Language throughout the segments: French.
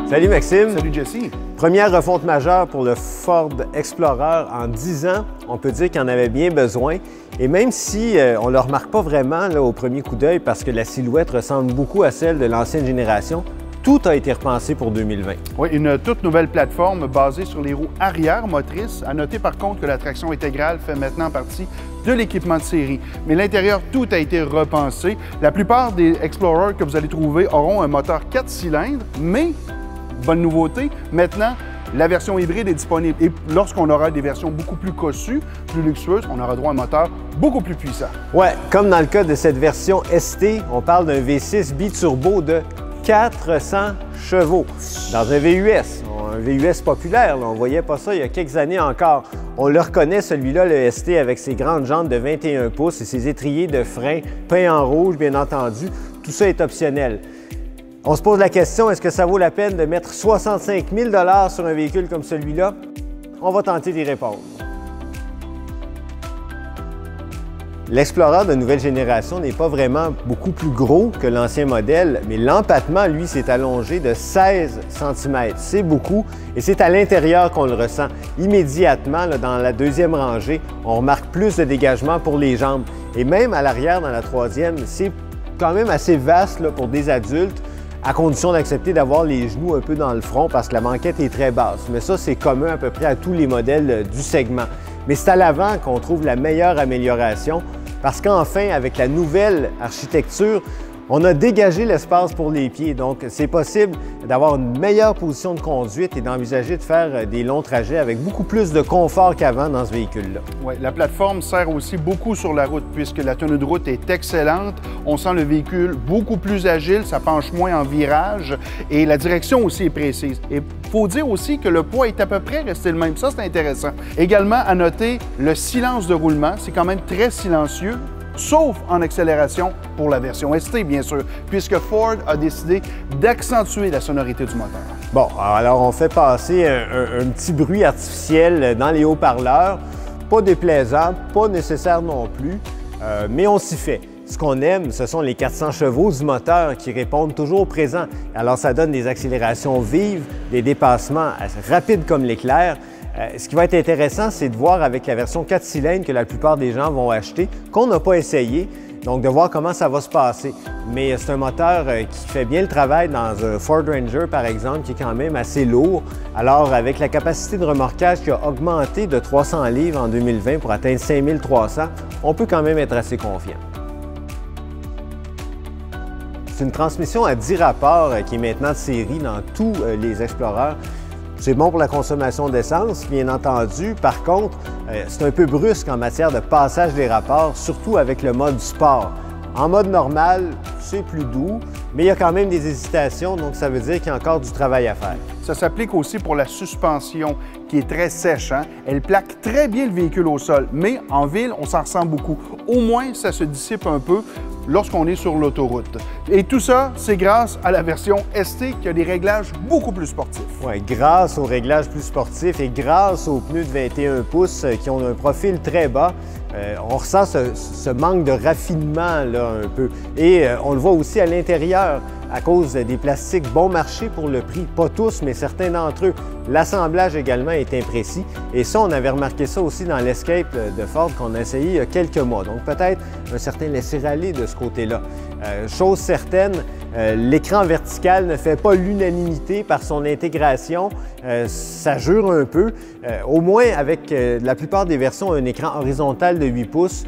Salut Maxime. Salut Jesse. Première refonte majeure pour le Ford Explorer en 10 ans. On peut dire qu'il en avait bien besoin. Et même si on ne le remarque pas vraiment là, au premier coup d'œil parce que la silhouette ressemble beaucoup à celle de l'ancienne génération, tout a été repensé pour 2020. Oui, une toute nouvelle plateforme basée sur les roues arrière motrices. À noter par contre que la traction intégrale fait maintenant partie de l'équipement de série. Mais l'intérieur, tout a été repensé. La plupart des Explorer que vous allez trouver auront un moteur 4 cylindres, mais, bonne nouveauté, maintenant, la version hybride est disponible. Et lorsqu'on aura des versions beaucoup plus cossues, plus luxueuses, on aura droit à un moteur beaucoup plus puissant. Ouais, comme dans le cas de cette version ST, on parle d'un V6 biturbo de 400 chevaux dans un VUS populaire. Là, on ne voyait pas ça il y a quelques années encore. On le reconnaît, celui-là, le ST, avec ses grandes jantes de 21 pouces et ses étriers de frein peints en rouge, bien entendu. Tout ça est optionnel. On se pose la question, est-ce que ça vaut la peine de mettre 65 000 $ sur un véhicule comme celui-là? On va tenter d'y répondre. L'Explorer de nouvelle génération n'est pas vraiment beaucoup plus gros que l'ancien modèle, mais l'empattement, lui, s'est allongé de 16 cm. C'est beaucoup et c'est à l'intérieur qu'on le ressent. Immédiatement, là, dans la deuxième rangée, on remarque plus de dégagement pour les jambes. Et même à l'arrière, dans la troisième, c'est quand même assez vaste là, pour des adultes, à condition d'accepter d'avoir les genoux un peu dans le front parce que la banquette est très basse. Mais ça, c'est commun à peu près à tous les modèles du segment. Mais c'est à l'avant qu'on trouve la meilleure amélioration parce qu'enfin, avec la nouvelle architecture, on a dégagé l'espace pour les pieds. Donc, c'est possible d'avoir une meilleure position de conduite et d'envisager de faire des longs trajets avec beaucoup plus de confort qu'avant dans ce véhicule-là. Oui, la plateforme sert aussi beaucoup sur la route puisque la tenue de route est excellente. On sent le véhicule beaucoup plus agile, ça penche moins en virage et la direction aussi est précise. Et il faut dire aussi que le poids est à peu près resté le même. Ça, c'est intéressant. Également, à noter, le silence de roulement, c'est quand même très silencieux, sauf en accélération pour la version ST, bien sûr, puisque Ford a décidé d'accentuer la sonorité du moteur. Bon, alors on fait passer un petit bruit artificiel dans les haut-parleurs. Pas déplaisant, pas nécessaire non plus, mais on s'y fait. Ce qu'on aime, ce sont les 400 chevaux du moteur qui répondent toujours présents. Alors ça donne des accélérations vives, des dépassements rapides comme l'éclair. Ce qui va être intéressant, c'est de voir avec la version 4 cylindres que la plupart des gens vont acheter, qu'on n'a pas essayé, donc de voir comment ça va se passer. Mais c'est un moteur qui fait bien le travail dans un Ford Ranger, par exemple, qui est quand même assez lourd. Alors, avec la capacité de remorquage qui a augmenté de 300 livres en 2020 pour atteindre 5300, on peut quand même être assez confiant. C'est une transmission à 10 rapports qui est maintenant de série dans tous les Explorers. C'est bon pour la consommation d'essence, bien entendu. Par contre, c'est un peu brusque en matière de passage des rapports, surtout avec le mode sport. En mode normal, c'est plus doux, mais il y a quand même des hésitations, donc ça veut dire qu'il y a encore du travail à faire. Ça s'applique aussi pour la suspension, qui est très sèche. Elle plaque très bien le véhicule au sol, mais en ville, on s'en ressent beaucoup. Au moins, ça se dissipe un peu lorsqu'on est sur l'autoroute. Et tout ça, c'est grâce à la version ST qui a des réglages beaucoup plus sportifs. Oui, grâce aux réglages plus sportifs et grâce aux pneus de 21 pouces qui ont un profil très bas, on ressent ce manque de raffinement là, un peu. Et on le voit aussi à l'intérieur à cause des plastiques bon marché pour le prix. Pas tous, mais certains d'entre eux. L'assemblage également est imprécis. Et ça, on avait remarqué ça aussi dans l'Escape de Ford qu'on a essayé il y a quelques mois. Donc peut-être un certain laisser-aller de ce côté-là. Chose certaine, l'écran vertical ne fait pas l'unanimité par son intégration. Ça jure un peu. Au moins, avec la plupart des versions, un écran horizontal de 8 pouces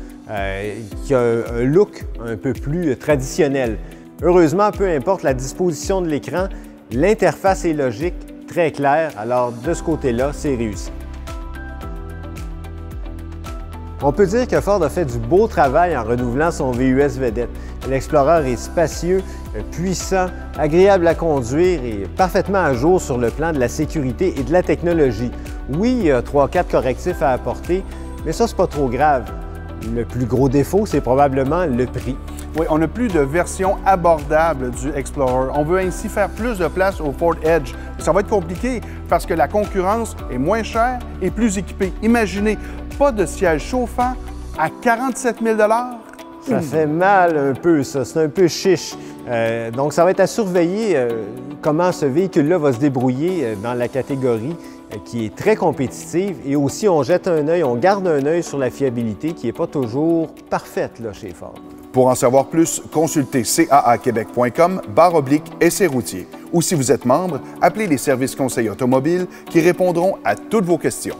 qui a un look un peu plus traditionnel. Heureusement, peu importe la disposition de l'écran, l'interface est logique, très claire, alors de ce côté-là, c'est réussi. On peut dire que Ford a fait du beau travail en renouvelant son VUS vedette. L'Explorer est spacieux, puissant, agréable à conduire et parfaitement à jour sur le plan de la sécurité et de la technologie. Oui, il y a 3-4 correctifs à apporter, mais ça, c'est pas trop grave. Le plus gros défaut, c'est probablement le prix. Oui, on n'a plus de version abordable du Explorer. On veut ainsi faire plus de place au Ford Edge. Ça va être compliqué parce que la concurrence est moins chère et plus équipée. Imaginez, pas de siège chauffant à 47 000 $. Ça fait mal un peu, ça. C'est un peu chiche. Donc, ça va être à surveiller comment ce véhicule-là va se débrouiller dans la catégorie qui est très compétitive. Et aussi, on jette un œil, on garde un œil sur la fiabilité qui n'est pas toujours parfaite là, chez Ford. Pour en savoir plus, consultez caaquebec.com/essai routier. Ou si vous êtes membre, appelez les services conseils automobiles qui répondront à toutes vos questions.